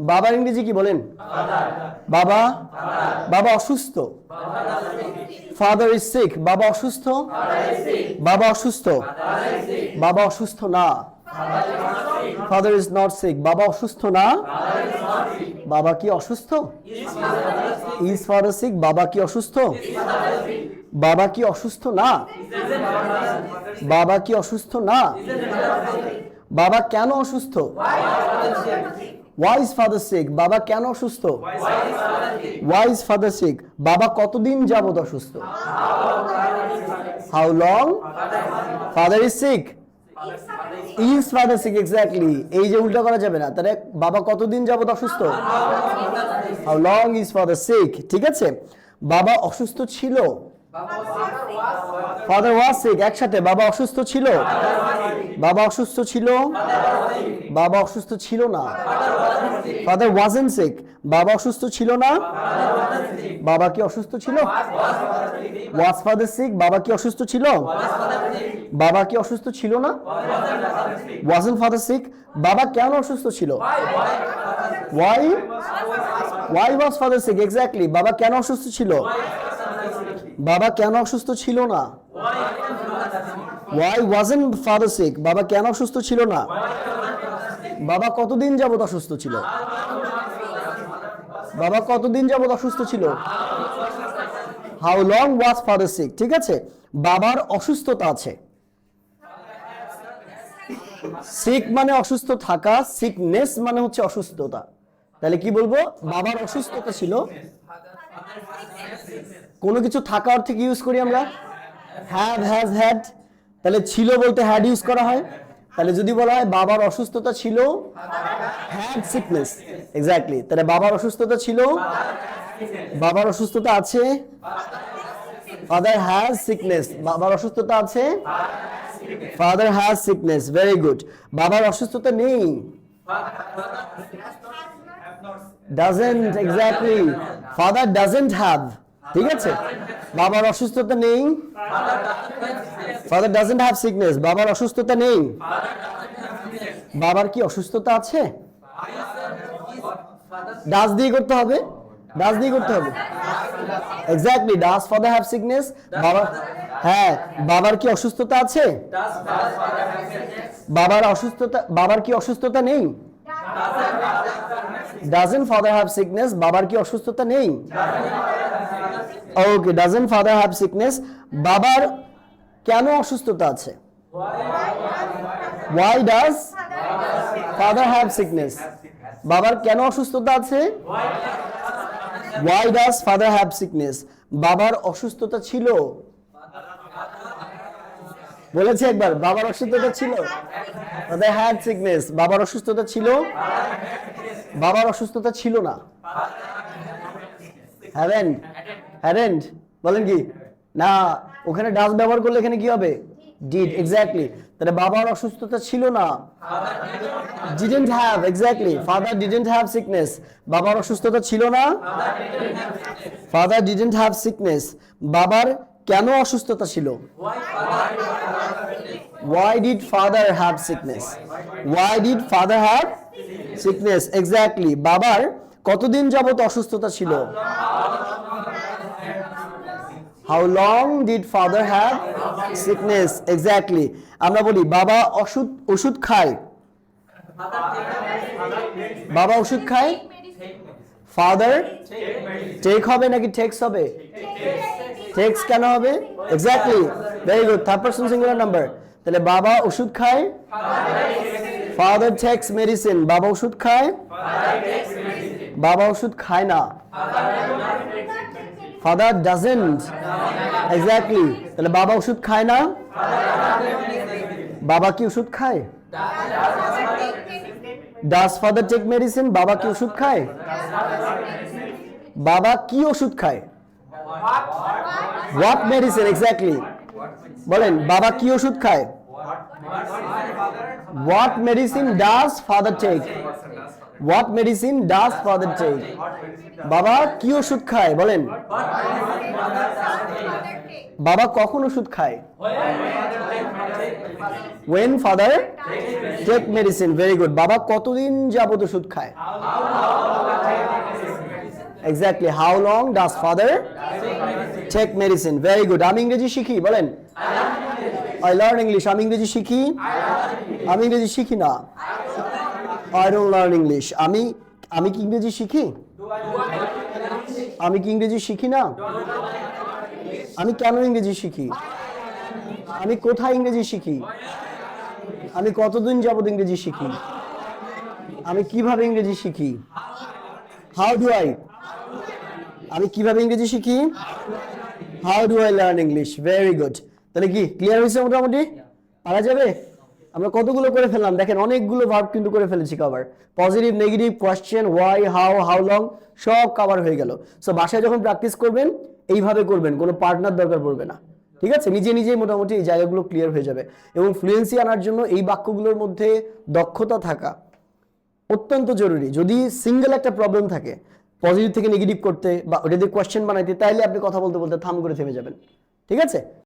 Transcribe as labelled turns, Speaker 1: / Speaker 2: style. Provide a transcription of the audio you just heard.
Speaker 1: বাবার ইংরেজি কি বলেন? বাবা বাবা অসুস্থ। Father is sick. বাবা অসুস্থ। বাবা অসুস্থ। বাবা অসুস্থ না। Father is not sick. বাবা অসুস্থ না। বাবা কি অসুস্থ? Is father sick. বাবা কি অসুস্থ? বাবা কি অসুস্থ না? বাবা কি অসুস্থ না? বাবা কেন অসুস্থ? Why is father sick? বাবা কেন অসুস্থ? Why is father sick? বাবা কতদিন যাবত অসুস্থ? How long? Father is sick. Is father sick? Exactly. এই যে উল্টা করা যাবে না, তাহলে বাবা কতদিন যাবত অসুস্থ? How long is father sick? ঠিক আছে, বাবা অসুস্থ ছিল। Father was sick. একসাথে, বাবা অসুস্থ ছিল। বাবা অসুস্থ ছিল। বাবা অসুস্থ ছিল না। Father wasn't sick. বাবা অসুস্থ ছিল না। বাবা কি অসুস্থ ছিল? Was father sick? বাবা কি অসুস্থ ছিল? বাবা কি অসুস্থ ছিল না? Wasn't father sick? বাবা কেন অসুস্থ ছিল? Why was father sick? Exactly. বাবা কেন অসুস্থ ছিল? বাবা কেন অসুস্থ ছিল না? Why wasn't father sick? বাবা কেন অসুস্থ ছিল না? বাবা কতদিন যাবত অসুস্থ ছিল? বাবা কতদিন যাবত অসুস্থ ছিল? How long was father sick? ঠিক আছে, বাবার অসুস্থতা আছে। সিক মানে অসুস্থ থাকা, সিকনেস মানে হচ্ছে অসুস্থতা। তাহলে কি বলবো? বাবার অসুস্থতা ছিল। কোনো কিছু থাকা অর্থে কি ইউজ করি আমরা? Have, has, had. তাহলে ছিল বলতে হ্যাড ইউজ করা হয়। তাহলে যদি বলা হয় বাবার অসুস্থতা ছিল, হ্যাড সিকনেস। এক্স্যাক্টলি। তাহলে বাবার অসুস্থতা ছিল, বাবার অসুস্থতা আছে। Father has sickness. বাবার অসুস্থতা আছে, father has sickness. Very good. বাবার অসুস্থতা নেই, doesn't. Exactly. Father doesn't have. ঠিক আছে, বাবার অসুস্থতা নেই। Father doesn't have sickness. বাবার অসুস্থতা নেই। বাবার কি অসুস্থতা আছে? ডাজ দিয়ে করতে হবে, ডাজ দিয়ে করতে হবে। Exactly. Does father have sickness? বাবা, হ্যাঁ, বাবার কি অসুস্থতা আছে? বাবার অসুস্থতা, বাবার কি অসুস্থতা নেই? Doesn't father have sickness? বাবার কি অসুস্থতা নেই? ওকে, doesn't father have sickness? বাবার কেন অসুস্থতা আছে? Why does father have sickness? বাবার কেন অসুস্থতা আছে? Why does father have sickness? বাবার অসুস্থতা ছিল। বলেছে একবার, বাবার অসুস্থতা ছিল। Father had sickness. বাবার অসুস্থতা ছিল, বাবার অসুস্থতা ছিল না। hadn't বলেন কি না? ওখানে ডাজ ব্যবহার করলে এখানে কি হবে? ডিড। এক্স্যাক্টলি। তাহলে বাবার অসুস্থতা ছিল না, didn't have. Exactly. Father didn't have sickness. বাবার অসুস্থতা ছিল না, ফাদার didn't have sickness. বাবার কেন অসুস্থতা ছিল? Why did father have sickness? Why did father have sickness? Exactly. বাবার কতদিন যাবত অসুস্থতা ছিল? How long did father have sickness? Exactly. আমরা বলি বাবা ওষুধ খায়। বাবা ওষুধ খায়। ফাদার টেক হবে নাকি টেক্স হবে? টেক্স কেন হবে? Exactly. Very good. Third person singular number. তাহলে বাবা ওষুধ খায়, ফাদার টেক্স মেডিসিন। বাবা ওষুধ খায়, বাবা ওষুধ খায় না। Father doesn't. এক্স্যাক্টলি। তাহলে বাবা ওষুধ খায় না, বাবা কি ওষুধ খায়? Does father take medicine? বাবা কি ওষুধ খায়? বাবা কি ওষুধ খায়? What medicine? এক্স্যাক্টলি। বলেন, বাবা কি ওষুধ খায়? What medicine does father take? What medicine does father take? বাবা কি ওষুধ খায় বলেন? বাবা কখন ওষুধ খায়? when father take medicine. very good. বাবা কতদিন যাবত ওষুধ খায়? exactly. how long does father take medicine? very good. আমি ইংরেজি শিখি বলেন? I learn English. আমি ইংরেজি শিখি? আমি ইংরেজি শিখি না। I don't learn English. আমি কি ইংরেজি শিখি? আমি কি ইংরেজি শিখি না? আমি কেন ইংরেজি শিখি? আমি কোথায় ইংরেজি শিখি? আমি কতদিন যাবত ইংরেজি শিখি? আমি কিভাবে ইংরেজি শিখি? How do I? আমি কিভাবে ইংরেজি শিখি? How do I learn English? Very good. তাহলে কি ক্লিয়ার হয়েছে মোটামুটি? পারা যাবে? আমরা কতগুলো করে ফেললাম দেখেন, অনেকগুলো ভার্ব কিন্তু করে ফেলেছি cover. Positive, negative, question, why, how, how long সব কভার হয়ে গেল। সো বাসায় যখন প্র্যাকটিস করবেন এইভাবে করবেন, কোনো পার্টনার দরকার পড়বে না। ঠিক আছে, নিজে নিজেই মোটামুটি এই জায়গাগুলো ক্লিয়ার হয়ে যাবে। এবং ফ্লুয়েন্সি আনার জন্য এই বাক্যগুলোর মধ্যে দক্ষতা থাকা অত্যন্ত জরুরি। যদি সিঙ্গেল একটা প্রবলেম থাকে পজিটিভ থেকে নেগেটিভ করতে বা ওটা দিয়ে কোয়েশ্চেন বানাইতে, তাইলে আপনি কথা বলতে বলতে থাম করে থেমে যাবেন। ঠিক আছে।